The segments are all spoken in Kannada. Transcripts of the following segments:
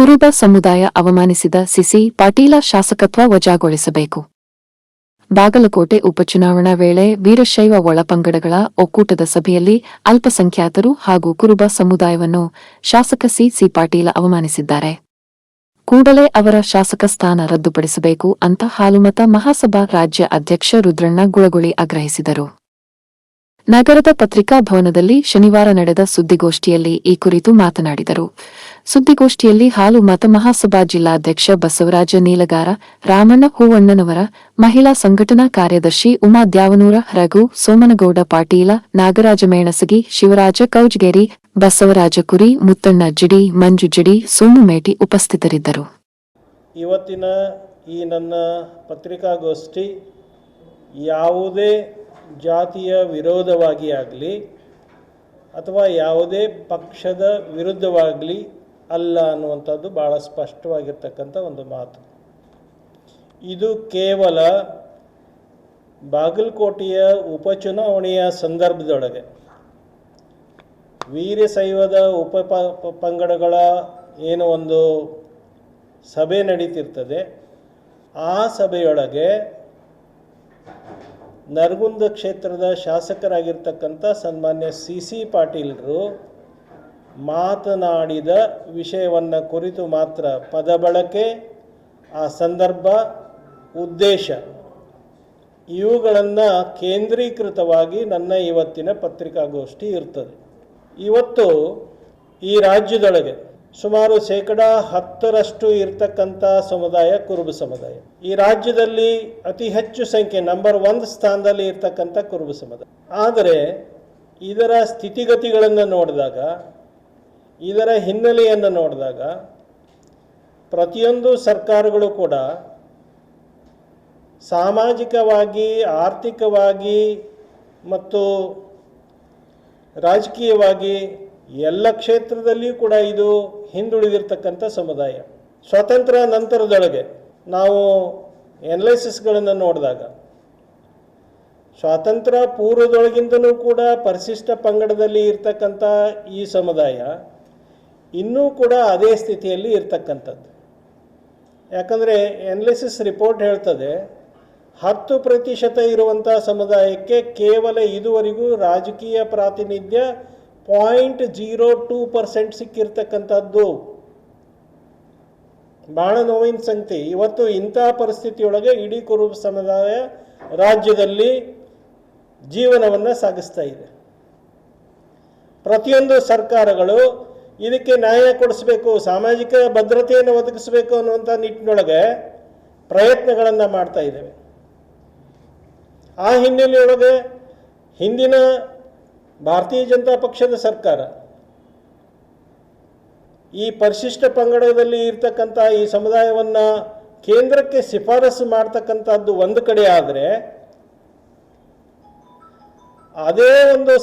ಕುರುಬ ಸಮುದಾಯ ಅವಮಾನಿಸಿದ ಸಿಸಿ ಪಾಟೀಲ ಶಾಸಕತ್ವ ವಜಾಗೊಳಿಸಬೇಕು. ಬಾಗಲಕೋಟೆ ಉಪಚುನಾವಣಾ ವೇಳೆ ವೀರಶೈವ ಒಳಪಂಗಡಗಳ ಒಕ್ಕೂಟದ ಸಭೆಯಲ್ಲಿ ಅಲ್ಪಸಂಖ್ಯಾತರು ಹಾಗೂ ಕುರುಬ ಸಮುದಾಯವನ್ನು ಶಾಸಕ ಸಿ ಪಾಟೀಲ ಅವಮಾನಿಸಿದ್ದಾರೆ. ಕೂಡಲೇ ಅವರ ಶಾಸಕ ಸ್ಥಾನ ರದ್ದುಪಡಿಸಬೇಕು ಅಂತ ಹಾಲುಮತ ಮಹಾಸಭಾ ರಾಜ್ಯ ಅಧ್ಯಕ್ಷ ರುದ್ರಣ್ಣ ಗುಳಗುಳಿ ಆಗ್ರಹಿಸಿದರು. ನಗರದ ಪತ್ರಿಕಾ ಭವನದಲ್ಲಿ ಶನಿವಾರ ನಡೆದ ಸುದ್ದಿಗೋಷ್ಠಿಯಲ್ಲಿ ಈ ಕುರಿತು ಮಾತನಾಡಿದರು. ಸುದ್ದಿಗೋಷ್ಠಿಯಲ್ಲಿ ಹಾಲುಮತ ಮಹಾಸಭಾ ಜಿಲ್ಲಾಧ್ಯಕ್ಷ ಬಸವರಾಜ ನೀಲಗಾರ, ರಾಮಣ್ಣ ಹೂವಣ್ಣನವರ, ಮಹಿಳಾ ಸಂಘಟನಾ ಕಾರ್ಯದರ್ಶಿ ಉಮಾ ದ್ಯಾವನೂರ, ರಘು ಸೋಮನಗೌಡ ಪಾಟೀಲ, ನಾಗರಾಜ ಮೇಣಸಗಿ, ಶಿವರಾಜ ಕೌಜಗೇರಿ, ಬಸವರಾಜ ಕುರಿ, ಮುತ್ತಣ್ಣ ಜಿಡಿ, ಮಂಜು ಜಿಡಿ, ಸೋಮು ಮೇಟಿ ಉಪಸ್ಥಿತರಿದ್ದರು. ಇವತ್ತಿನ ಈ ನನ್ನ ಪತ್ರಿಕಾಗೋಷ್ಠಿ ಯಾವುದೇ ಜಾತಿಯ ವಿರೋಧವಾಗಿ ಆಗಲಿ ಅಥವಾ ಯಾವುದೇ ಪಕ್ಷದ ವಿರುದ್ಧವಾಗಲಿ ಅಲ್ಲ ಅನ್ನುವಂಥದ್ದು ಭಾಳ ಸ್ಪಷ್ಟವಾಗಿರ್ತಕ್ಕಂಥ ಒಂದು ಮಾತು. ಇದು ಕೇವಲ ಬಾಗಲಕೋಟೆಯ ಉಪಚುನಾವಣೆಯ ಸಂದರ್ಭದೊಳಗೆ ವೀರಶೈವದ ಪಂಗಡಗಳ ಏನು ಒಂದು ಸಭೆ ನಡೀತಿರ್ತದೆ, ಆ ಸಭೆಯೊಳಗೆ ನರಗುಂದ ಕ್ಷೇತ್ರದ ಶಾಸಕರಾಗಿರ್ತಕ್ಕಂಥ ಸನ್ಮಾನ್ಯ ಸಿ ಪಾಟೀಲರು ಮಾತನಾಡಿದ ವಿಷಯವನ್ನು ಕುರಿತು ಮಾತ್ರ ಪದ ಬಳಕೆ, ಆ ಸಂದರ್ಭ, ಉದ್ದೇಶ ಇವುಗಳನ್ನು ಕೇಂದ್ರೀಕೃತವಾಗಿ ನನ್ನ ಇವತ್ತಿನ ಪತ್ರಿಕಾಗೋಷ್ಠಿ ಇರ್ತದೆ. ಇವತ್ತು ಈ ರಾಜ್ಯದೊಳಗೆ ಸುಮಾರು 10% ಇರ್ತಕ್ಕಂಥ ಸಮುದಾಯ ಕುರುಬ ಸಮುದಾಯ. ಈ ರಾಜ್ಯದಲ್ಲಿ ಅತಿ ಹೆಚ್ಚು ಸಂಖ್ಯೆ ನಂಬರ್ 1 ಸ್ಥಾನದಲ್ಲಿ ಇರ್ತಕ್ಕಂಥ ಕುರುಬ ಸಮುದಾಯ. ಆದರೆ ಇದರ ಸ್ಥಿತಿಗತಿಗಳನ್ನು ನೋಡಿದಾಗ, ಇದರ ಹಿನ್ನೆಲೆಯನ್ನು ನೋಡಿದಾಗ ಪ್ರತಿಯೊಂದು ಸರ್ಕಾರಗಳು ಕೂಡ ಸಾಮಾಜಿಕವಾಗಿ, ಆರ್ಥಿಕವಾಗಿ ಮತ್ತು ರಾಜಕೀಯವಾಗಿ ಎಲ್ಲ ಕ್ಷೇತ್ರದಲ್ಲಿಯೂ ಕೂಡ ಇದು ಹಿಂದುಳಿದಿರ್ತಕ್ಕಂಥ ಸಮುದಾಯ. ಸ್ವಾತಂತ್ರ್ಯ ನಂತರದೊಳಗೆ ನಾವು ಎನಾಲಿಸಿಸ್ಗಳನ್ನು ನೋಡಿದಾಗ ಸ್ವಾತಂತ್ರ್ಯ ಪೂರ್ವದೊಳಗಿಂತಲೂ ಕೂಡ ಪರಿಶಿಷ್ಟ ಪಂಗಡದಲ್ಲಿ ಇರ್ತಕ್ಕಂಥ ಈ ಸಮುದಾಯ ಇನ್ನೂ ಕೂಡ ಅದೇ ಸ್ಥಿತಿಯಲ್ಲಿ ಇರ್ತಕ್ಕಂಥದ್ದು. ಯಾಕಂದರೆ ಎನಾಲಿಸಿಸ್ ರಿಪೋರ್ಟ್ ಹೇಳ್ತದೆ 10% ಇರುವಂಥ ಸಮುದಾಯಕ್ಕೆ ಕೇವಲ ಇದುವರೆಗೂ ರಾಜಕೀಯ ಪ್ರಾತಿನಿಧ್ಯ 0.02% ಸಿಕ್ಕಿರ್ತಕ್ಕಂಥದ್ದು. ಭಾಳ ನೋವಿನ ಸಂಗತಿ. ಇವತ್ತು ಇಂಥ ಪರಿಸ್ಥಿತಿಯೊಳಗೆ ಇಡೀ ಕುರುಬ ಸಮುದಾಯ ರಾಜ್ಯದಲ್ಲಿ ಜೀವನವನ್ನು ಸಾಗಿಸ್ತಾ ಇದೆ. ಪ್ರತಿಯೊಂದು ಸರ್ಕಾರಗಳು ಇದಕ್ಕೆ ನ್ಯಾಯ ಕೊಡಿಸಬೇಕು, ಸಾಮಾಜಿಕ ಭದ್ರತೆಯನ್ನು ಒದಗಿಸಬೇಕು ಅನ್ನುವಂಥ ನಿಟ್ಟಿನೊಳಗೆ ಪ್ರಯತ್ನಗಳನ್ನು ಮಾಡ್ತಾ ಇದ್ದೇವೆ. ಆ ಹಿನ್ನೆಲೆಯೊಳಗೆ ಹಿಂದಿನ ಭಾರತೀಯ ಜನತಾ ಪಕ್ಷದ ಸರ್ಕಾರ ಈ ಪರಿಶಿಷ್ಟ ಪಂಗಡದಲ್ಲಿ ಇರ್ತಕ್ಕಂಥ ಈ ಸಮುದಾಯವನ್ನು ಕೇಂದ್ರಕ್ಕೆ ಶಿಫಾರಸು ಮಾಡ್ತಕ್ಕಂಥದ್ದು ಒಂದು ಕಡೆ ಆದರೆ, ಅದೇ ಒಂದು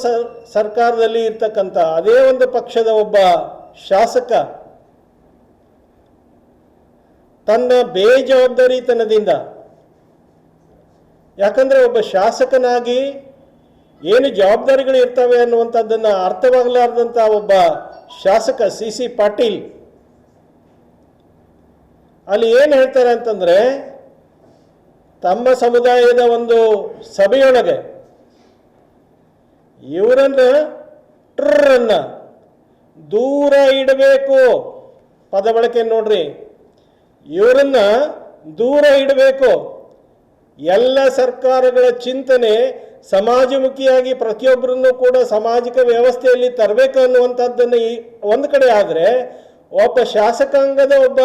ಸರ್ಕಾರದಲ್ಲಿ ಇರ್ತಕ್ಕಂಥ ಅದೇ ಒಂದು ಪಕ್ಷದ ಒಬ್ಬ ಶಾಸಕ ತನ್ನ ಬೇಜವಾಬ್ದಾರಿತನದಿಂದ, ಯಾಕಂದರೆ ಒಬ್ಬ ಶಾಸಕನಾಗಿ ಏನು ಜವಾಬ್ದಾರಿಗಳು ಇರ್ತವೆ ಅನ್ನುವಂಥದ್ದನ್ನು ಅರ್ಥವಾಗಲಾರ್ದಂಥ ಒಬ್ಬ ಶಾಸಕ ಸಿ ಪಾಟೀಲ್ ಅಲ್ಲಿ ಏನು ಹೇಳ್ತಾರೆ ಅಂತಂದರೆ, ತಮ್ಮ ಸಮುದಾಯದ ಒಂದು ಸಭೆಯೊಳಗೆ ಇವರನ್ನು ದೂರ ಇಡಬೇಕು, ಪದ ಬಳಕೆ ನೋಡ್ರಿ, ಇವರನ್ನ ದೂರ ಇಡಬೇಕು. ಎಲ್ಲ ಸರ್ಕಾರಗಳ ಚಿಂತನೆ ಸಮಾಜಮುಖಿಯಾಗಿ ಪ್ರತಿಯೊಬ್ಬರನ್ನು ಕೂಡ ಸಾಮಾಜಿಕ ವ್ಯವಸ್ಥೆಯಲ್ಲಿ ತರಬೇಕು ಅನ್ನುವಂಥದ್ದನ್ನು ಒಂದು ಕಡೆ ಆದರೆ, ಒಬ್ಬ ಶಾಸಕಾಂಗದ ಒಬ್ಬ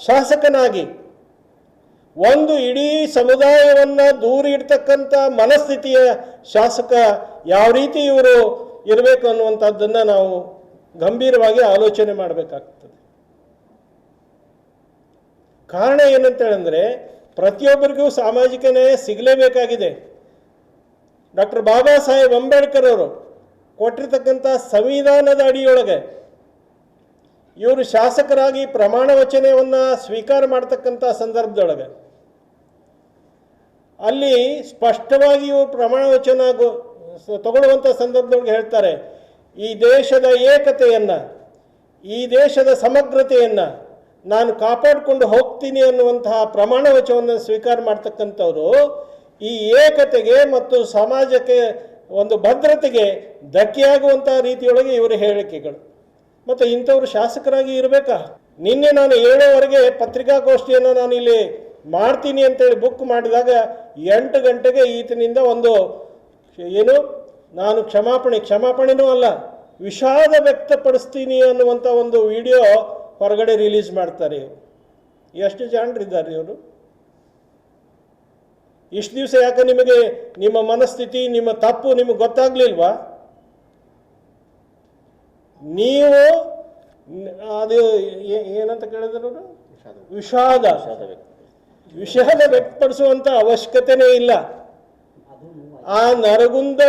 ಶಾಸಕನಾಗಿ ಒಂದು ಇಡೀ ಸಮುದಾಯವನ್ನು ದೂರ ಇಡ್ತಕ್ಕಂಥ ಮನಸ್ಥಿತಿಯ ಶಾಸಕ ಯಾವ ರೀತಿ ಇವರು ಇರಬೇಕು ಅನ್ನುವಂಥದ್ದನ್ನು ನಾವು ಗಂಭೀರವಾಗಿ ಆಲೋಚನೆ ಮಾಡಬೇಕಾಗ್ತದೆ. ಕಾರಣ ಏನಂತೇಳಿದ್ರೆ, ಪ್ರತಿಯೊಬ್ಬರಿಗೂ ಸಾಮಾಜಿಕ ನ್ಯಾಯ ಸಿಗಲೇಬೇಕಾಗಿದೆ. ಡಾಕ್ಟರ್ ಬಾಬಾ ಸಾಹೇಬ್ ಅಂಬೇಡ್ಕರ್ ಅವರು ಕೊಟ್ಟಿರ್ತಕ್ಕಂಥ ಸಂವಿಧಾನದ ಅಡಿಯೊಳಗೆ ಇವರು ಶಾಸಕರಾಗಿ ಪ್ರಮಾಣ ವಚನವನ್ನು ಸ್ವೀಕಾರ ಮಾಡ್ತಕ್ಕಂಥ ಸಂದರ್ಭದೊಳಗೆ ಅಲ್ಲಿ ಸ್ಪಷ್ಟವಾಗಿ ಇವರು ಪ್ರಮಾಣ ವಚನ ತಗೊಳ್ಳುವಂಥ ಸಂದರ್ಭದೊಳಗೆ ಹೇಳ್ತಾರೆ, ಈ ದೇಶದ ಏಕತೆಯನ್ನು, ಈ ದೇಶದ ಸಮಗ್ರತೆಯನ್ನು ನಾನು ಕಾಪಾಡಿಕೊಂಡು ಹೋಗ್ತೀನಿ ಅನ್ನುವಂತಹ ಪ್ರಮಾಣ ವಚನವನ್ನು ಸ್ವೀಕಾರ ಮಾಡ್ತಕ್ಕಂಥವ್ರು ಈ ಏಕತೆಗೆ ಮತ್ತು ಸಮಾಜಕ್ಕೆ ಒಂದು ಭದ್ರತೆಗೆ ಧಕ್ಕೆಯಾಗುವಂತಹ ರೀತಿಯೊಳಗೆ ಇವರ ಹೇಳಿಕೆಗಳು. ಮತ್ತು ಇಂಥವ್ರು ಶಾಸಕರಾಗಿ ಇರಬೇಕಾ? ನಿನ್ನೆ ನಾನು 7:00ವರೆಗೆ ಪತ್ರಿಕಾಗೋಷ್ಠಿಯನ್ನು ನಾನು ಇಲ್ಲಿ ಮಾಡ್ತೀನಿ ಅಂತೇಳಿ ಬುಕ್ ಮಾಡಿದಾಗ 8 ಗಂಟೆಗೆ ಈತನಿಂದ ಒಂದು ನಾನು ಕ್ಷಮಾಪಣೆನೂ ಅಲ್ಲ, ವಿಷಾದ ವ್ಯಕ್ತಪಡಿಸ್ತೀನಿ ಅನ್ನುವಂಥ ಒಂದು ವಿಡಿಯೋ ಹೊರಗಡೆ ರಿಲೀಸ್ ಮಾಡ್ತಾರೆ. ಇವರು ಎಷ್ಟು ಜಾಣರಿದ್ದಾರೆ ಇವರು. ಇಷ್ಟು ದಿವಸ ಯಾಕೆ ನಿಮಗೆ ನಿಮ್ಮ ಮನಸ್ಥಿತಿ, ನಿಮ್ಮ ತಪ್ಪು ನಿಮಗೆ ಗೊತ್ತಾಗ್ಲಿಲ್ವಾ? ನೀವು ಅದು ಏನಂತ ಕೇಳಿದ್ರು, ವಿಷಾದ ವ್ಯಕ್ತಪಡಿಸುವಂತ ಅವಶ್ಯಕತೆನೇ ಇಲ್ಲ. ಆ ನರಗುಂದ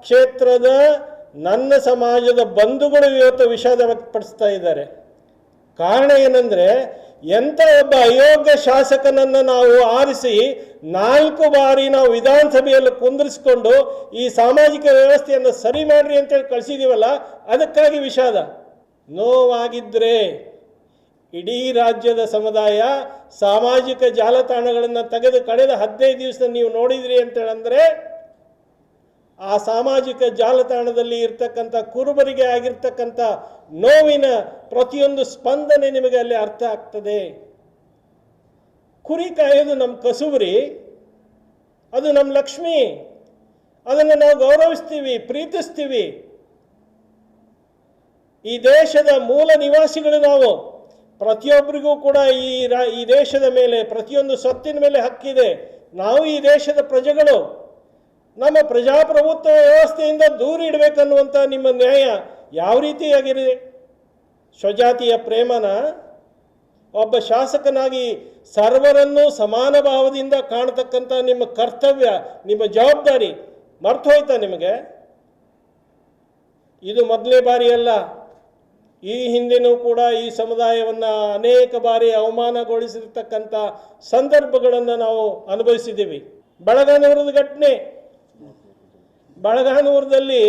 ಕ್ಷೇತ್ರದ ನನ್ನ ಸಮಾಜದ ಬಂಧುಗಳು ಇವತ್ತು ವಿಷಾದ ವ್ಯಕ್ತಪಡಿಸ್ತಾ ಇದ್ದಾರೆ. ಕಾರಣ ಏನಂದ್ರೆ, ಎಂಥ ಒಬ್ಬ ಅಯೋಗ್ಯ ಶಾಸಕನನ್ನು ನಾವು ಆರಿಸಿ 4 ಬಾರಿ ನಾವು ವಿಧಾನಸಭೆಯಲ್ಲಿ ಕುಂದಿರಿಸಿಕೊಂಡು ಈ ಸಾಮಾಜಿಕ ವ್ಯವಸ್ಥೆಯನ್ನು ಸರಿ ಮಾಡ್ರಿ ಅಂತೇಳಿ ಕಳಿಸಿದೀವಲ್ಲ, ಅದಕ್ಕಾಗಿ ವಿಷಾದ. ನೋವಾಗಿದ್ರೆ ಇಡೀ ರಾಜ್ಯದ ಸಮುದಾಯ ಸಾಮಾಜಿಕ ಜಾಲತಾಣಗಳನ್ನು ತೆಗೆದು ಕಳೆದ 15 ದಿವಸ ನೀವು ನೋಡಿದ್ರಿ ಅಂತೇಳಂದ್ರೆ, ಆ ಸಾಮಾಜಿಕ ಜಾಲತಾಣದಲ್ಲಿ ಇರ್ತಕ್ಕಂಥ ಕುರುಬರಿಗೆ ಆಗಿರ್ತಕ್ಕಂಥ ನೋವಿನ ಪ್ರತಿಯೊಂದು ಸ್ಪಂದನೆ ನಿಮಗೆ ಅಲ್ಲಿ ಅರ್ಥ ಆಗ್ತದೆ. ಕುರಿ ಕಾಯೋದು ನಮ್ಮ ಕಸುಬರಿ, ಅದು ನಮ್ಮ ಲಕ್ಷ್ಮಿ, ಅದನ್ನು ನಾವು ಗೌರವಿಸ್ತೀವಿ, ಪ್ರೀತಿಸ್ತೀವಿ. ಈ ದೇಶದ ಮೂಲ ನಿವಾಸಿಗಳು ನಾವು. ಪ್ರತಿಯೊಬ್ಬರಿಗೂ ಕೂಡ ಈ ದೇಶದ ಮೇಲೆ, ಪ್ರತಿಯೊಂದು ಸ್ವತ್ತಿನ ಮೇಲೆ ಹಕ್ಕಿದೆ. ನಾವು ಈ ದೇಶದ ಪ್ರಜೆಗಳು. ನಮ್ಮ ಪ್ರಜಾಪ್ರಭುತ್ವ ವ್ಯವಸ್ಥೆಯಿಂದ ದೂರ ಇಡಬೇಕನ್ನುವಂಥ ನಿಮ್ಮ ನ್ಯಾಯ ಯಾವ ರೀತಿಯಾಗಿದೆ? ಸ್ವಜಾತಿಯ ಪ್ರೇಮನ ಒಬ್ಬ ಶಾಸಕನಾಗಿ ಸರ್ವರನ್ನು ಸಮಾನ ಭಾವದಿಂದ ಕಾಣತಕ್ಕಂಥ ನಿಮ್ಮ ಕರ್ತವ್ಯ, ನಿಮ್ಮ ಜವಾಬ್ದಾರಿ ಮರ್ತು ಹೋಯ್ತಾ ನಿಮಗೆ? ಇದು ಮೊದಲನೇ ಬಾರಿ ಅಲ್ಲ. ಈ ಹಿಂದೆನೂ ಕೂಡ ಈ ಸಮುದಾಯವನ್ನು ಅನೇಕ ಬಾರಿ ಅವಮಾನಗೊಳಿಸಿರ್ತಕ್ಕಂಥ ಸಂದರ್ಭಗಳನ್ನು ನಾವು ಅನುಭವಿಸಿದ್ದೀವಿ. ಬಳಗಾನೂರದ ಘಟನೆ, ಬಳಗಾನೂರದಲ್ಲಿ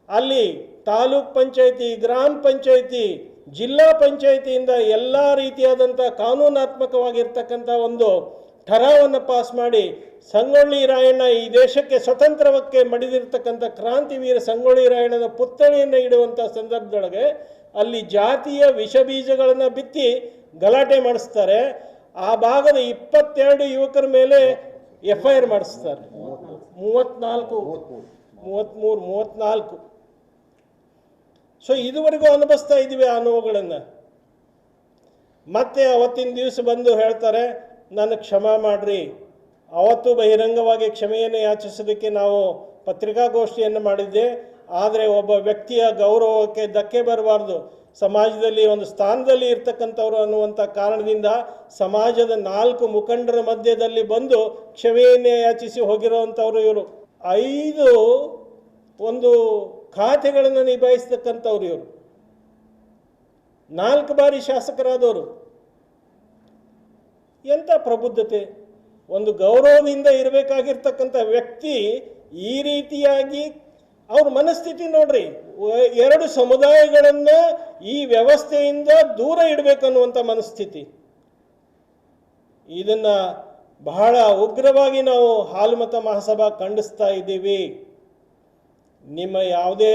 ಅಲ್ಲಿ ತಾಲೂಕ್ ಪಂಚಾಯಿತಿ, ಗ್ರಾಮ ಪಂಚಾಯಿತಿ, ಜಿಲ್ಲಾ ಪಂಚಾಯಿತಿಯಿಂದ ಎಲ್ಲ ರೀತಿಯಾದಂಥ ಕಾನೂನಾತ್ಮಕವಾಗಿರ್ತಕ್ಕಂಥ ಒಂದು ಠರಾವನ್ನು ಪಾಸ್ ಮಾಡಿ ಸಂಗೊಳ್ಳಿ ರಾಯಣ್ಣ ಈ ದೇಶಕ್ಕೆ ಸ್ವತಂತ್ರಕ್ಕೆ ಮಡಿದಿರ್ತಕ್ಕಂಥ ಕ್ರಾಂತಿವೀರ ಸಂಗೊಳ್ಳಿ ರಾಯಣ್ಣನ ಪುತ್ಥಳಿಯನ್ನು ಇಡುವಂಥ ಸಂದರ್ಭದೊಳಗೆ ಅಲ್ಲಿ ಜಾತಿಯ ವಿಷ ಬೀಜಗಳನ್ನು ಬಿತ್ತಿ ಗಲಾಟೆ ಮಾಡಿಸ್ತಾರೆ. ಆ ಭಾಗದ 22 ಯುವಕರ ಮೇಲೆ FIR ಮಾಡಿಸ್ತಾರೆ. 34. ಸೊ ಇದುವರೆಗೂ ಅನುಭವಿಸ್ತಾ ಇದ್ದೀವಿ ಆ ನೋವುಗಳನ್ನು. ಮತ್ತೆ ಅವತ್ತಿನ ದಿವಸ ಬಂದು ಹೇಳ್ತಾರೆ, ನನಗೆ ಕ್ಷಮಾ ಮಾಡ್ರಿ. ಅವತ್ತು ಬಹಿರಂಗವಾಗಿ ಕ್ಷಮೆಯನ್ನು ಯಾಚಿಸೋದಕ್ಕೆ ನಾವು ಪತ್ರಿಕಾಗೋಷ್ಠಿಯನ್ನು ಮಾಡಿದ್ದೆ. ಆದರೆ ಒಬ್ಬ ವ್ಯಕ್ತಿಯ ಗೌರವಕ್ಕೆ ಧಕ್ಕೆ ಬರಬಾರ್ದು, ಸಮಾಜದಲ್ಲಿ ಒಂದು ಸ್ಥಾನದಲ್ಲಿ ಇರ್ತಕ್ಕಂಥವ್ರು ಅನ್ನುವಂಥ ಕಾರಣದಿಂದ ಸಮಾಜದ 4 ಮುಖಂಡರ ಮಧ್ಯದಲ್ಲಿ ಬಂದು ಕ್ಷಮೆಯನ್ನೇ ಯಾಚಿಸಿ ಹೋಗಿರೋವಂಥವ್ರು ಇವರು. 5 ಒಂದು ಖಾತೆಗಳನ್ನು ನಿಭಾಯಿಸ್ತಕ್ಕಂಥವ್ರು ಇವರು. 4 ಬಾರಿ ಶಾಸಕರಾದವರು. ಎಂಥ ಪ್ರಬುದ್ಧತೆ! ಒಂದು ಗೌರವದಿಂದ ಇರಬೇಕಾಗಿರ್ತಕ್ಕಂಥ ವ್ಯಕ್ತಿ ಈ ರೀತಿಯಾಗಿ ಅವ್ರ ಮನಸ್ಥಿತಿ ನೋಡ್ರಿ. 2 ಸಮುದಾಯಗಳನ್ನು ಈ ವ್ಯವಸ್ಥೆಯಿಂದ ದೂರ ಇಡಬೇಕನ್ನುವಂಥ ಮನಸ್ಥಿತಿ. ಇದನ್ನು ಬಹಳ ಉಗ್ರವಾಗಿ ನಾವು ಹಾಲುಮತ ಮಹಾಸಭಾ ಖಂಡಿಸ್ತಾ ಇದ್ದೀವಿ. ನಿಮ್ಮ ಯಾವುದೇ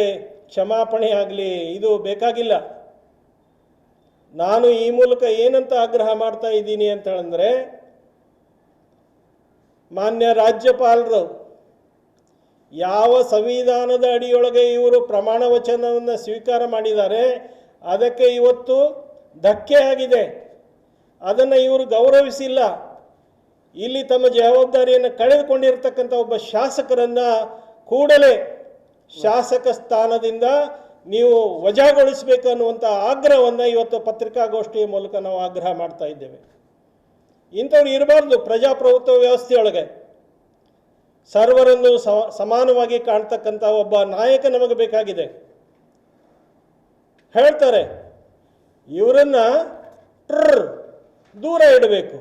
ಕ್ಷಮಾಪಣೆ ಆಗಲಿ ಇದು ಬೇಕಾಗಿಲ್ಲ. ನಾನು ಈ ಮೂಲಕ ಏನಂತ ಆಗ್ರಹ ಮಾಡ್ತಾ ಇದ್ದೀನಿ ಅಂತ ಹೇಳಿದ್ರೆ, ಮಾನ್ಯ ರಾಜ್ಯಪಾಲರು ಯಾವ ಸಂವಿಧಾನದ ಅಡಿಯೊಳಗೆ ಇವರು ಪ್ರಮಾಣ ವಚನವನ್ನು ಸ್ವೀಕಾರ ಮಾಡಿದ್ದಾರೆ ಅದಕ್ಕೆ ಇವತ್ತು ಧಕ್ಕೆ ಆಗಿದೆ. ಅದನ್ನು ಇವರು ಗೌರವಿಸಿಲ್ಲ. ಇಲ್ಲಿ ತಮ್ಮ ಜವಾಬ್ದಾರಿಯನ್ನು ಕಳೆದುಕೊಂಡಿರ್ತಕ್ಕಂಥ ಒಬ್ಬ ಶಾಸಕರನ್ನು ಕೂಡಲೇ ಶಾಸಕ ಸ್ಥಾನದಿಂದ ನೀವು ವಜಾಗೊಳಿಸಬೇಕು ಅನ್ನುವಂಥ ಆಗ್ರಹವನ್ನು ಇವತ್ತು ಪತ್ರಿಕಾಗೋಷ್ಠಿಯ ಮೂಲಕ ನಾವು ಆಗ್ರಹ ಮಾಡ್ತಾ ಇದ್ದೇವೆ. ಇಂಥವ್ರು ಇರಬಾರ್ದು ಪ್ರಜಾಪ್ರಭುತ್ವ ವ್ಯವಸ್ಥೆಯೊಳಗೆ. ಸರ್ವರನ್ನು ಸಮಾನವಾಗಿ ಕಾಣ್ತಕ್ಕಂಥ ಒಬ್ಬ ನಾಯಕ ನಮಗೆ ಬೇಕಾಗಿದೆ. ಹೇಳ್ತಾರೆ ಇವರನ್ನು ದೂರ ಇಡಬೇಕು,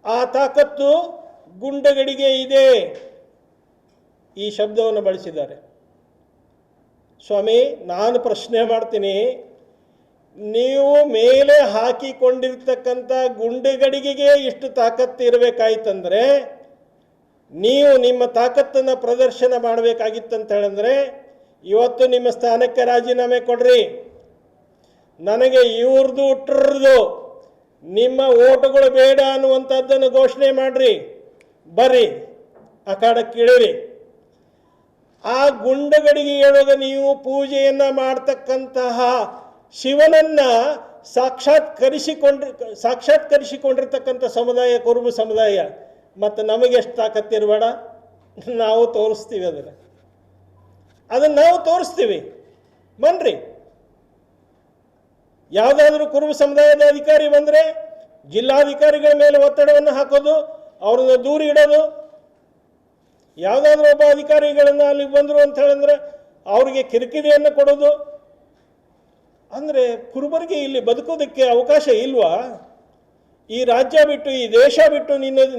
ಆ ತಾಕತ್ತು ಗುಂಡಗಡಿಗೆ ಇದೆ, ಈ ಶಬ್ದವನ್ನು ಬಳಸಿದ್ದಾರೆ. ಸ್ವಾಮಿ, ನಾನು ಪ್ರಶ್ನೆ ಮಾಡ್ತೀನಿ, ನೀವು ಮೇಲೆ ಹಾಕಿಕೊಂಡಿರ್ತಕ್ಕಂಥ ಗುಂಡುಗಡಿಗೆಗೆ ಇಷ್ಟು ತಾಕತ್ತು ಇರಬೇಕಾಯ್ತಂದ್ರೆ ನೀವು ನಿಮ್ಮ ತಾಕತ್ತನ್ನು ಪ್ರದರ್ಶನ ಮಾಡಬೇಕಾಗಿತ್ತಂತ ಹೇಳಿದ್ರೆ ಇವತ್ತು ನಿಮ್ಮ ಸ್ಥಾನಕ್ಕೆ ರಾಜೀನಾಮೆ ಕೊಡ್ರಿ. ನನಗೆ ಇವ್ರದ್ದು ಟ್ರದ್ದು ನಿಮ್ಮ ಓಟುಗಳು ಬೇಡ ಅನ್ನುವಂಥದ್ದನ್ನು ಘೋಷಣೆ ಮಾಡ್ರಿ. ಬರ್ರಿ ಅಖಾಡಕ್ಕೆ ಇಳಿರಿ. ಆ ಗುಂಡುಗಡಿಗೆ ಹೇಳುವಾಗ ನೀವು ಪೂಜೆಯನ್ನು ಮಾಡ್ತಕ್ಕಂತಹ ಶಿವನನ್ನ ಸಾಕ್ಷಾತ್ಕರಿಸಿಕೊಂಡಿರ್ತಕ್ಕಂಥ ಸಮುದಾಯ ಕುರುಬ ಸಮುದಾಯ. ಮತ್ತು ನಮಗೆ ಎಷ್ಟು ತಾಕತ್ತಿರಬೇಡ, ನಾವು ತೋರಿಸ್ತೀವಿ ಅದನ್ನು ನಾವು ತೋರಿಸ್ತೀವಿ. ಬನ್ರಿ. ಯಾವುದಾದ್ರೂ ಕುರುಬ ಸಮುದಾಯದ ಅಧಿಕಾರಿ ಬಂದರೆ ಜಿಲ್ಲಾಧಿಕಾರಿಗಳ ಮೇಲೆ ಒತ್ತಡವನ್ನು ಹಾಕೋದು, ಅವ್ರನ್ನ ದೂರ ಇಡೋದು. ಯಾವುದಾದ್ರೂ ಒಬ್ಬ ಅಧಿಕಾರಿಗಳನ್ನು ಅಲ್ಲಿಗೆ ಬಂದರು ಅಂತ ಹೇಳಿದ್ರೆ ಅವ್ರಿಗೆ ಕಿರಿಕಿರಿಯನ್ನು ಕೊಡೋದು. ಅಂದರೆ ಕುರುಬರಿಗೆ ಇಲ್ಲಿ ಬದುಕೋದಕ್ಕೆ ಅವಕಾಶ ಇಲ್ವಾ? ಈ ರಾಜ್ಯ ಬಿಟ್ಟು, ಈ ದೇಶ ಬಿಟ್ಟು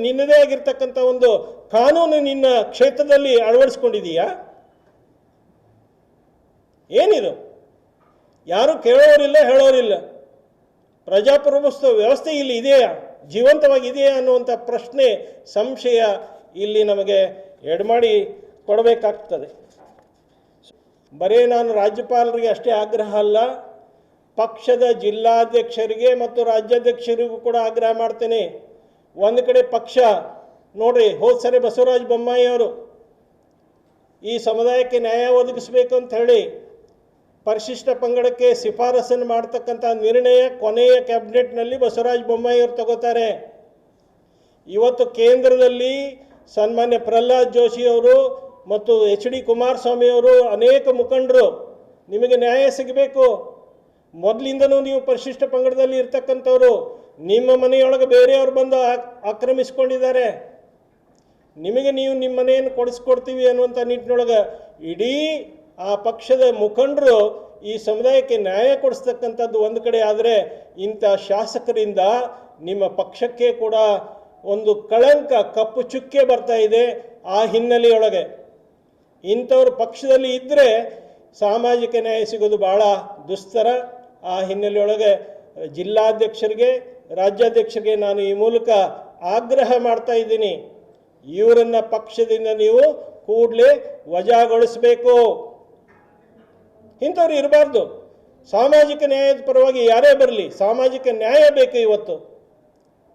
ನಿನ್ನದೇ ಆಗಿರ್ತಕ್ಕಂಥ ಒಂದು ಕಾನೂನು ನಿನ್ನ ಕ್ಷೇತ್ರದಲ್ಲಿ ಅಳವಡಿಸ್ಕೊಂಡಿದೀಯಾ? ಏನಿದು? ಯಾರು ಕೇಳೋರಿಲ್ಲ, ಹೇಳೋರಿಲ್ಲ. ಪ್ರಜಾಪ್ರಭುತ್ವ ವ್ಯವಸ್ಥೆ ಇಲ್ಲಿ ಇದೆಯಾ, ಜೀವಂತವಾಗಿದೆಯಾ ಅನ್ನುವಂಥ ಪ್ರಶ್ನೆ, ಸಂಶಯ ಇಲ್ಲಿ ನಮಗೆ ಎಡಮಾಡಿ ಕೊಡಬೇಕಾಗ್ತದೆ. ಬರೀ ನಾನು ರಾಜ್ಯಪಾಲರಿಗೆ ಅಷ್ಟೇ ಆಗ್ರಹ ಅಲ್ಲ, ಪಕ್ಷದ ಜಿಲ್ಲಾಧ್ಯಕ್ಷರಿಗೆ ಮತ್ತು ರಾಜ್ಯಾಧ್ಯಕ್ಷರಿಗೂ ಕೂಡ ಆಗ್ರಹ ಮಾಡ್ತೇನೆ. ಒಂದು ಕಡೆ ಪಕ್ಷ ನೋಡ್ರಿ, ಹೋದ ಸರಿ ಬಸವರಾಜ ಬೊಮ್ಮಾಯಿ ಅವರು ಈ ಸಮುದಾಯಕ್ಕೆ ನ್ಯಾಯ ಒದಗಿಸಬೇಕು ಅಂತ ಹೇಳಿ ಪರಿಶಿಷ್ಟ ಪಂಗಡಕ್ಕೆ ಶಿಫಾರಸನ್ನು ಮಾಡ್ತಕ್ಕಂಥ ನಿರ್ಣಯ ಕೊನೆಯ ಕ್ಯಾಬಿನೆಟ್ನಲ್ಲಿ ಬಸವರಾಜ ಬೊಮ್ಮಾಯಿ ಅವರು ತಗೋತಾರೆ. ಇವತ್ತು ಕೇಂದ್ರದಲ್ಲಿ ಸನ್ಮಾನ್ಯ ಪ್ರಹ್ಲಾದ್ ಜೋಶಿ ಅವರು ಮತ್ತು HD ಕುಮಾರಸ್ವಾಮಿ ಅವರು, ಅನೇಕ ಮುಖಂಡರು ನಿಮಗೆ ನ್ಯಾಯ ಸಿಗಬೇಕು. ಮೊದಲಿಂದನೂ ನೀವು ಪರಿಶಿಷ್ಟ ಪಂಗಡದಲ್ಲಿ ಇರ್ತಕ್ಕಂಥವ್ರು, ನಿಮ್ಮ ಮನೆಯೊಳಗೆ ಬೇರೆಯವರು ಬಂದು ಆಕ್ರಮಿಸ್ಕೊಂಡಿದ್ದಾರೆ. ನಿಮಗೆ ನೀವು ನಿಮ್ಮ ಮನೆಯನ್ನು ಕೊಡಿಸ್ಕೊಡ್ತೀವಿ ಅನ್ನುವಂಥ ನಿಟ್ಟಿನೊಳಗೆ ಇಡೀ ಆ ಪಕ್ಷದ ಮುಖಂಡರು ಈ ಸಮುದಾಯಕ್ಕೆ ನ್ಯಾಯ ಕೊಡಿಸ್ತಕ್ಕಂಥದ್ದು ಒಂದು ಕಡೆ ಆದರೆ, ಇಂಥ ಶಾಸಕರಿಂದ ನಿಮ್ಮ ಪಕ್ಷಕ್ಕೆ ಕೂಡ ಒಂದು ಕಳಂಕ, ಕಪ್ಪು ಚುಕ್ಕೆ ಬರ್ತಾ ಇದೆ. ಆ ಹಿನ್ನೆಲೆಯೊಳಗೆ ಇಂಥವ್ರು ಪಕ್ಷದಲ್ಲಿ ಇದ್ದರೆ ಸಾಮಾಜಿಕ ನ್ಯಾಯ ಸಿಗೋದು ಭಾಳ ದುಸ್ತರ. ಆ ಹಿನ್ನೆಲೆಯೊಳಗೆ ಜಿಲ್ಲಾಧ್ಯಕ್ಷರಿಗೆ, ರಾಜ್ಯಾಧ್ಯಕ್ಷರಿಗೆ ನಾನು ಈ ಮೂಲಕ ಆಗ್ರಹ ಮಾಡ್ತಾ ಇದ್ದೀನಿ, ಇವರನ್ನು ಪಕ್ಷದಿಂದ ನೀವು ಕೂಡಲೇ ವಜಾಗೊಳಿಸಬೇಕು. ಇಂಥವ್ರು ಇರಬಾರ್ದು. ಸಾಮಾಜಿಕ ನ್ಯಾಯದ ಪರವಾಗಿ ಯಾರೇ ಬರಲಿ, ಸಾಮಾಜಿಕ ನ್ಯಾಯ ಬೇಕು ಇವತ್ತು.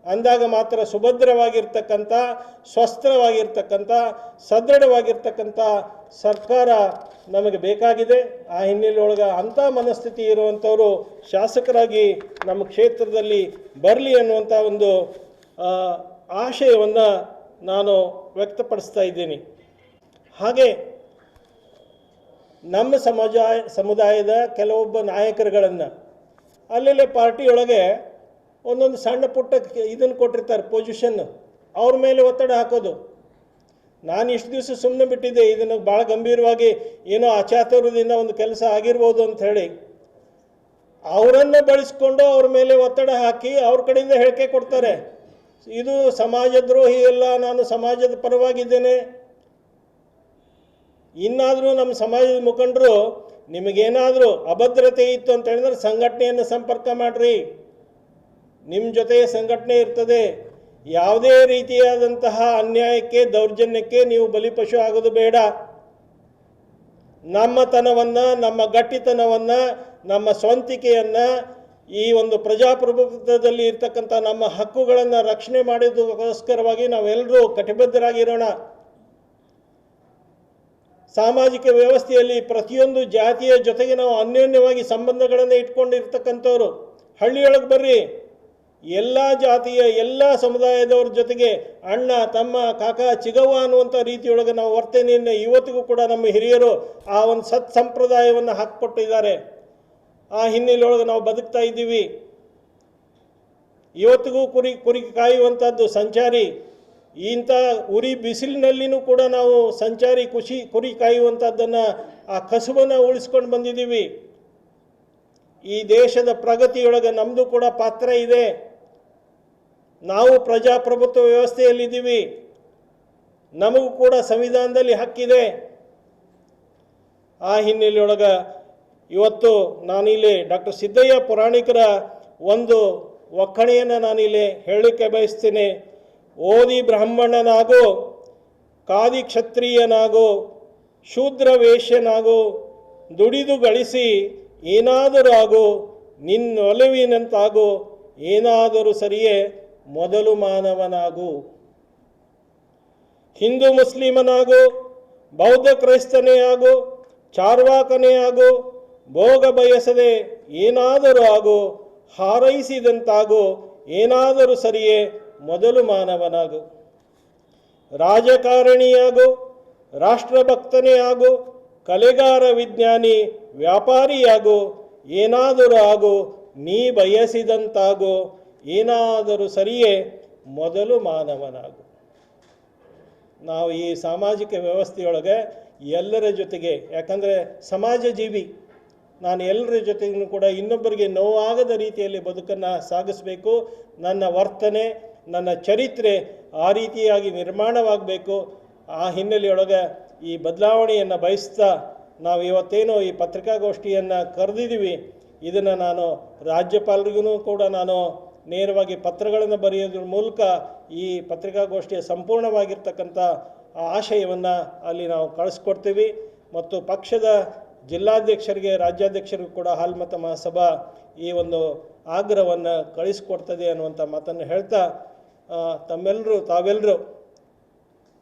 ಅಂದಾಗ ಮಾತ್ರ ಸುಭದ್ರವಾಗಿರ್ತಕ್ಕಂಥ, ಸ್ವಸ್ಥವಾಗಿರ್ತಕ್ಕಂಥ, ಸದೃಢವಾಗಿರ್ತಕ್ಕಂಥ ಸರ್ಕಾರ ನಮಗೆ ಬೇಕಾಗಿದೆ. ಆ ಹಿನ್ನೆಲೆಯೊಳಗೆ ಅಂಥ ಮನಸ್ಥಿತಿ ಇರುವಂಥವರು ಶಾಸಕರಾಗಿ ನಮ್ಮ ಕ್ಷೇತ್ರದಲ್ಲಿ ಬರಲಿ ಅನ್ನುವಂಥ ಒಂದು ಆಶಯವನ್ನು ನಾನು ವ್ಯಕ್ತಪಡಿಸ್ತಾ ಇದ್ದೀನಿ. ಹಾಗೆ ನಮ್ಮ ಸಮುದಾಯದ ಕೆಲವೊಬ್ಬ ನಾಯಕರುಗಳನ್ನು ಅಲ್ಲೆಲ್ಲೇ ಪಾರ್ಟಿಯೊಳಗೆ ಒಂದೊಂದು ಸಣ್ಣ ಪುಟ್ಟ ಇದನ್ನು ಕೊಟ್ಟಿರ್ತಾರೆ, ಪೊಸಿಷನ್, ಅವ್ರ ಮೇಲೆ ಒತ್ತಡ ಹಾಕೋದು. ನಾನು ಇಷ್ಟು ದಿವಸ ಸುಮ್ಮನೆ ಬಿಟ್ಟಿದ್ದೆ, ಇದನ್ನು ಭಾಳ ಗಂಭೀರವಾಗಿ ಏನೋ ಅಚಾತುರ್ಯದಿಂದ ಒಂದು ಕೆಲಸ ಆಗಿರ್ಬೋದು ಅಂತ ಹೇಳಿ ಅವರನ್ನು ಬಳಸ್ಕೊಂಡು ಅವ್ರ ಮೇಲೆ ಒತ್ತಡ ಹಾಕಿ ಅವ್ರ ಕಡೆಯಿಂದ ಹೇಳಿಕೆ ಕೊಡ್ತಾರೆ, ಇದು ಸಮಾಜದ್ರೋಹಿ ಅಲ್ಲ, ನಾನು ಸಮಾಜದ ಪರವಾಗಿದ್ದೇನೆ. ಇನ್ನಾದರೂ ನಮ್ಮ ಸಮಾಜದ ಮುಖಂಡರು ನಿಮಗೇನಾದರೂ ಅಭದ್ರತೆ ಇತ್ತು ಅಂತ ಹೇಳಿದ್ರೆ ಸಂಘಟನೆಯನ್ನು ಸಂಪರ್ಕ ಮಾಡಿರಿ, ನಿಮ್ಮ ಜೊತೆ ಸಂಘಟನೆ ಇರ್ತದೆ. ಯಾವುದೇ ರೀತಿಯಾದಂತಹ ಅನ್ಯಾಯಕ್ಕೆ, ದೌರ್ಜನ್ಯಕ್ಕೆ ನೀವು ಬಲಿಪಶು ಆಗೋದು ಬೇಡ. ನಮ್ಮತನವನ್ನು, ನಮ್ಮ ಗಟ್ಟಿತನವನ್ನು, ನಮ್ಮ ಸ್ವಂತಿಕೆಯನ್ನು, ಈ ಒಂದು ಪ್ರಜಾಪ್ರಭುತ್ವದಲ್ಲಿ ಇರ್ತಕ್ಕಂಥ ನಮ್ಮ ಹಕ್ಕುಗಳನ್ನು ರಕ್ಷಣೆ ಮಾಡೋದಕ್ಕೋಸ್ಕರವಾಗಿ ನಾವೆಲ್ಲರೂ ಕಟಿಬದ್ಧರಾಗಿರೋಣ. ಸಾಮಾಜಿಕ ವ್ಯವಸ್ಥೆಯಲ್ಲಿ ಪ್ರತಿಯೊಂದು ಜಾತಿಯ ಜೊತೆಗೆ ನಾವು ಅನ್ಯೋನ್ಯವಾಗಿ ಸಂಬಂಧಗಳನ್ನು ಇಟ್ಕೊಂಡಿರ್ತಕ್ಕಂಥವ್ರು. ಹಳ್ಳಿಯೊಳಗೆ ಬರ್ರಿ, ಎಲ್ಲ ಜಾತಿಯ, ಎಲ್ಲ ಸಮುದಾಯದವ್ರ ಜೊತೆಗೆ ಅಣ್ಣ, ತಮ್ಮ, ಕಾಕ, ಚಿಗವ್ವ ಅನ್ನುವಂಥ ರೀತಿಯೊಳಗೆ ನಾವು ವರ್ತನೆಯನ್ನು ಇವತ್ತಿಗೂ ಕೂಡ ನಮ್ಮ ಹಿರಿಯರು ಆ ಒಂದು ಸಂಪ್ರದಾಯವನ್ನು ಹಾಕಿಕೊಟ್ಟಿದ್ದಾರೆ. ಆ ಹಿನ್ನೆಲೆಯೊಳಗೆ ನಾವು ಬದುಕ್ತಾ ಇದ್ದೀವಿ. ಇವತ್ತಿಗೂ ಕುರಿ ಕಾಯುವಂಥದ್ದು ಸಂಚಾರಿ. ಇಂಥ ಉರಿ ಬಿಸಿಲಿನಲ್ಲಿನೂ ಕೂಡ ನಾವು ಸಂಚಾರಿ ಕುರಿ ಕಾಯುವಂಥದ್ದನ್ನು, ಆ ಕಸುಬನ್ನು ಉಳಿಸ್ಕೊಂಡು ಬಂದಿದ್ದೀವಿ. ಈ ದೇಶದ ಪ್ರಗತಿಯೊಳಗೆ ನಮ್ಮದು ಕೂಡ ಪಾತ್ರ ಇದೆ. ನಾವು ಪ್ರಜಾಪ್ರಭುತ್ವ ವ್ಯವಸ್ಥೆಯಲ್ಲಿದ್ದೀವಿ, ನಮಗೂ ಕೂಡ ಸಂವಿಧಾನದಲ್ಲಿ ಹಕ್ಕಿದೆ. ಆ ಹಿನ್ನೆಲೆಯೊಳಗೆ ಇವತ್ತು ನಾನಿಲ್ಲಿ ಡಾಕ್ಟರ್ ಸಿದ್ದಯ್ಯ ಪುರಾಣಿಕರ ಒಂದು ಒಕ್ಕಣೆಯನ್ನು ನಾನಿಲ್ಲಿ ಹೇಳಲಿಕ್ಕೆ ಬಯಸ್ತೀನಿ. ಓದಿ ಬ್ರಾಹ್ಮಣನಾಗು, ಕಾದಿ ಕ್ಷತ್ರಿಯನಾಗು, ಶೂದ್ರ ವೇಶ್ಯನಾಗು, ದುಡಿದು ಗಳಿಸಿ ಏನಾದರೂ ಆಗು, ನಿನ್ನೊಲವಿನಂತಾಗು, ಏನಾದರೂ ಸರಿಯೇ ಮೊದಲು ಮಾನವನಾಗು. ಹಿಂದೂ ಮುಸ್ಲಿಮನಾಗು, ಬೌದ್ಧ ಕ್ರೈಸ್ತನೇ ಆಗು, ಚಾರ್ವಾಕನೇ ಆಗು, ಭೋಗ ಬಯಸದೆ ಏನಾದರೂ ಆಗು, ಹಾರೈಸಿದಂತಾಗು, ಏನಾದರೂ ಸರಿಯೇ ಮೊದಲು ಮಾನವನಾಗು. ರಾಜಕಾರಣಿಯಾಗು, ರಾಷ್ಟ್ರಭಕ್ತನೇ ಆಗು, ಕಲೆಗಾರ, ವಿಜ್ಞಾನಿ, ವ್ಯಾಪಾರಿಯಾಗು, ಏನಾದರೂ ಆಗು, ನೀ ಬಯಸಿದಂತಾಗು, ಏನಾದರೂ ಸರಿಯೇ ಮೊದಲು ಮಾನವನಾಗು. ನಾವು ಈ ಸಾಮಾಜಿಕ ವ್ಯವಸ್ಥೆಯೊಳಗೆ ಎಲ್ಲರ ಜೊತೆಗೆ, ಯಾಕಂದರೆ ಸಮಾಜ ಜೀವಿ, ನಾನು ಎಲ್ಲರ ಜೊತೆಗೂ ಕೂಡ ಇನ್ನೊಬ್ಬರಿಗೆ ನೋವಾಗದ ರೀತಿಯಲ್ಲಿ ಬದುಕನ್ನು ಸಾಗಿಸಬೇಕು. ನನ್ನ ವರ್ತನೆ, ನನ್ನ ಚರಿತ್ರೆ ಆ ರೀತಿಯಾಗಿ ನಿರ್ಮಾಣವಾಗಬೇಕು. ಆ ಹಿನ್ನೆಲೆಯೊಳಗೆ ಈ ಬದಲಾವಣೆಯನ್ನು ಬಯಸ್ತಾ ನಾವು ಇವತ್ತೇನೋ ಈ ಪತ್ರಿಕಾಗೋಷ್ಠಿಯನ್ನು ಕರೆದಿದ್ದೀವಿ. ಇದನ್ನು ನಾನು ರಾಜ್ಯಪಾಲರಿಗೂ ಕೂಡ ನಾನು ನೇರವಾಗಿ ಪತ್ರಗಳನ್ನು ಬರೆಯೋದ್ರ ಮೂಲಕ ಈ ಪತ್ರಿಕಾಗೋಷ್ಠಿಯ ಸಂಪೂರ್ಣವಾಗಿರ್ತಕ್ಕಂಥ ಆಶಯವನ್ನು ಅಲ್ಲಿ ನಾವು ಕಳಿಸ್ಕೊಡ್ತೀವಿ. ಮತ್ತು ಪಕ್ಷದ ಜಿಲ್ಲಾಧ್ಯಕ್ಷರಿಗೆ, ರಾಜ್ಯಾಧ್ಯಕ್ಷರಿಗೂ ಕೂಡ ಹಾಲ್ಮತ ಮಹಾಸಭಾ ಈ ಒಂದು ಆಗ್ರಹವನ್ನು ಕಳಿಸ್ಕೊಡ್ತದೆ ಅನ್ನುವಂಥ ಮಾತನ್ನು ಹೇಳ್ತಾ, ತಾವೆಲ್ಲರೂ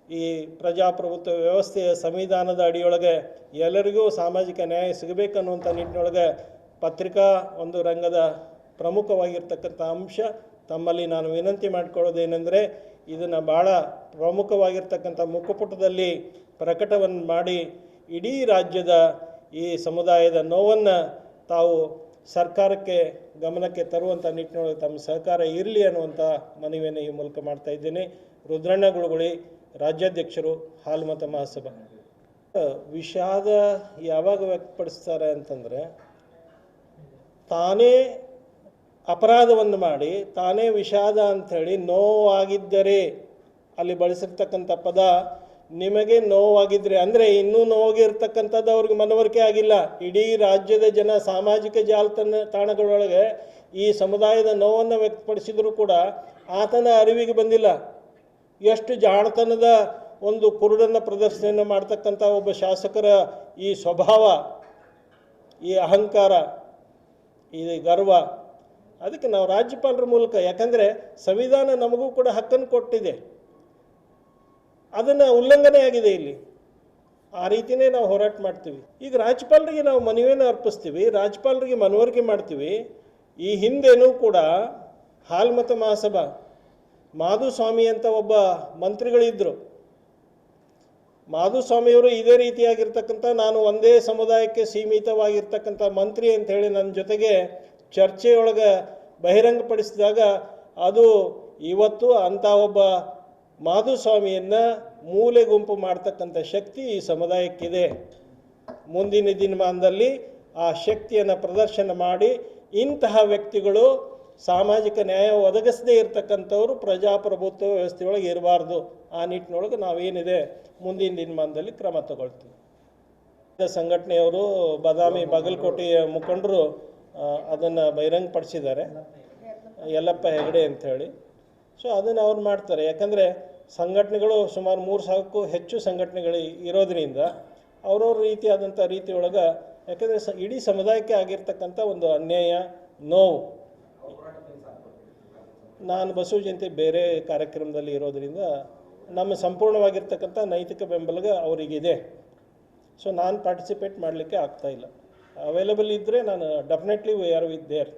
ಈ ಪ್ರಜಾಪ್ರಭುತ್ವ ವ್ಯವಸ್ಥೆಯ ಸಂವಿಧಾನದ ಅಡಿಯೊಳಗೆ ಎಲ್ಲರಿಗೂ ಸಾಮಾಜಿಕ ನ್ಯಾಯ ಸಿಗಬೇಕನ್ನುವಂಥ ನಿಟ್ಟಿನೊಳಗೆ ಪತ್ರಿಕಾ ಒಂದು ರಂಗದ ಪ್ರಮುಖವಾಗಿರ್ತಕ್ಕಂಥ ಅಂಶ. ತಮ್ಮಲ್ಲಿ ನಾನು ವಿನಂತಿ ಮಾಡಿಕೊಳ್ಳೋದೇನೆಂದರೆ, ಇದನ್ನು ಭಾಳ ಪ್ರಮುಖವಾಗಿರ್ತಕ್ಕಂಥ ಮುಖಪುಟದಲ್ಲಿ ಪ್ರಕಟವನ್ನು ಮಾಡಿ ಇಡೀ ರಾಜ್ಯದ ಈ ಸಮುದಾಯದ ನೋವನ್ನು ತಾವು ಸರ್ಕಾರಕ್ಕೆ ಗಮನಕ್ಕೆ ತರುವಂಥ ನಿಟ್ಟಿನೊಳಗೆ ತಮ್ಮ ಸಹಕಾರ ಇರಲಿ ಅನ್ನುವಂಥ ಮನವಿಯನ್ನು ಈ ಮೂಲಕ ಮಾಡ್ತಾ ಇದ್ದೇನೆ. ರುದ್ರಣ್ಣ ಗುಳುಗುಳಿ, ರಾಜ್ಯಾಧ್ಯಕ್ಷರು, ಹಾಲ್ಮತ ಮಹಾಸಭಾ. ವಿಷಾದ ಯಾವಾಗ ವ್ಯಕ್ತಪಡಿಸ್ತಾರೆ ಅಂತಂದರೆ, ತಾನೇ ಅಪರಾಧವನ್ನು ಮಾಡಿ ತಾನೇ ವಿಷಾದ ಅಂಥೇಳಿ ನೋವಾಗಿದ್ದರೆ, ಅಲ್ಲಿ ಬಳಸಿರ್ತಕ್ಕಂಥ ಪದ ನಿಮಗೆ ನೋವಾಗಿದ್ದರೆ ಅಂದರೆ ಇನ್ನೂ ನೋವಾಗಿರ್ತಕ್ಕಂಥದ್ದು ಅವ್ರಿಗೆ ಮನವರಿಕೆ ಆಗಿಲ್ಲ. ಇಡೀ ರಾಜ್ಯದ ಜನ ಸಾಮಾಜಿಕ ಜಾಲತಾಣಗಳೊಳಗೆ ಈ ಸಮುದಾಯದ ನೋವನ್ನು ವ್ಯಕ್ತಪಡಿಸಿದರೂ ಕೂಡ ಆತನ ಅರಿವಿಗೆ ಬಂದಿಲ್ಲ. ಎಷ್ಟು ಜಾಣತನದ ಒಂದು ಕುರುಡನ್ನು ಪ್ರದರ್ಶನ ಮಾಡ್ತಕ್ಕಂಥ ಒಬ್ಬ ಶಾಸಕರ ಈ ಸ್ವಭಾವ, ಈ ಅಹಂಕಾರ, ಈ ಗರ್ವ. ಅದಕ್ಕೆ ನಾವು ರಾಜ್ಯಪಾಲರ ಮೂಲಕ, ಯಾಕಂದರೆ ಸಂವಿಧಾನ ನಮಗೂ ಕೂಡ ಹಕ್ಕನ್ನು ಕೊಟ್ಟಿದೆ, ಅದನ್ನು ಉಲ್ಲಂಘನೆ ಆಗಿದೆ ಇಲ್ಲಿ. ಆ ರೀತಿಯೇ ನಾವು ಹೋರಾಟ ಮಾಡ್ತೀವಿ. ಈಗ ರಾಜ್ಯಪಾಲರಿಗೆ ನಾವು ಮನವಿಯನ್ನು ಅರ್ಪಿಸ್ತೀವಿ, ರಾಜ್ಯಪಾಲರಿಗೆ ಮನವರಿಕೆ ಮಾಡ್ತೀವಿ. ಈ ಹಿಂದೇನೂ ಕೂಡ ಹಾಲ್ಮತ ಮಹಾಸಭಾ ಮಾಧುಸ್ವಾಮಿ ಅಂತ ಒಬ್ಬ ಮಂತ್ರಿಗಳಿದ್ದರು. ಮಾಧುಸ್ವಾಮಿಯವರು ಇದೇ ರೀತಿಯಾಗಿರ್ತಕ್ಕಂಥ ನಾನು ಒಂದೇ ಸಮುದಾಯಕ್ಕೆ ಸೀಮಿತವಾಗಿರ್ತಕ್ಕಂಥ ಮಂತ್ರಿ ಅಂಥೇಳಿ ನನ್ನ ಜೊತೆಗೆ ಚರ್ಚೆಯೊಳಗೆ ಬಹಿರಂಗಪಡಿಸಿದಾಗ, ಅದು ಇವತ್ತು ಅಂಥ ಒಬ್ಬ ಮಾಧುಸ್ವಾಮಿಯನ್ನು ಮೂಲೆ ಗುಂಪು ಮಾಡ್ತಕ್ಕಂಥ ಶಕ್ತಿ ಈ ಸಮುದಾಯಕ್ಕಿದೆ. ಮುಂದಿನ ದಿನಮಾನದಲ್ಲಿ ಆ ಶಕ್ತಿಯನ್ನು ಪ್ರದರ್ಶನ ಮಾಡಿ ಇಂತಹ ವ್ಯಕ್ತಿಗಳು ಸಾಮಾಜಿಕ ನ್ಯಾಯ ಒದಗಿಸದೇ ಇರತಕ್ಕಂಥವ್ರು ಪ್ರಜಾಪ್ರಭುತ್ವ ವ್ಯವಸ್ಥೆಯೊಳಗೆ ಇರಬಾರ್ದು. ಆ ನಿಟ್ಟಿನೊಳಗೆ ನಾವೇನಿದೆ ಮುಂದಿನ ದಿನಮಾನದಲ್ಲಿ ಕ್ರಮ ತಗೊಳ್ತೀವಿ. ಸಂಘಟನೆಯವರು ಬಾದಾಮಿ ಬಾಗಲಕೋಟೆಯ ಮುಖಂಡರು ಅದನ್ನು ಬಹಿರಂಗಪಡಿಸಿದ್ದಾರೆ, ಯಲ್ಲಪ್ಪ ಹೆಗಡೆ ಅಂಥೇಳಿ. ಸೊ ಅದನ್ನು ಅವ್ರು ಮಾಡ್ತಾರೆ. ಯಾಕಂದರೆ ಸಂಘಟನೆಗಳು ಸುಮಾರು 3,000ಕ್ಕೂ ಹೆಚ್ಚು ಸಂಘಟನೆಗಳು ಇರೋದರಿಂದ ಅವ್ರವ್ರ ರೀತಿಯಾದಂಥ ರೀತಿಯೊಳಗೆ, ಯಾಕಂದರೆ ಇಡೀ ಸಮುದಾಯಕ್ಕೆ ಆಗಿರ್ತಕ್ಕಂಥ ಒಂದು ಅನ್ಯಾಯ, ನೋವು. ನಾನು ಬಸವ ಜಯಂತಿ ಬೇರೆ ಕಾರ್ಯಕ್ರಮದಲ್ಲಿ ಇರೋದರಿಂದ ನಮ್ಮ ಸಂಪೂರ್ಣವಾಗಿರ್ತಕ್ಕಂಥ ನೈತಿಕ ಬೆಂಬಲ ಅವರಿಗಿದೆ. ಸೊ ನಾನು ಪಾರ್ಟಿಸಿಪೇಟ್ ಮಾಡಲಿಕ್ಕೆ ಆಗ್ತಾಯಿಲ್ಲ. ಅವೈಲೇಬಲ್ ಇದ್ದರೆ ನಾನು definitely we are with their.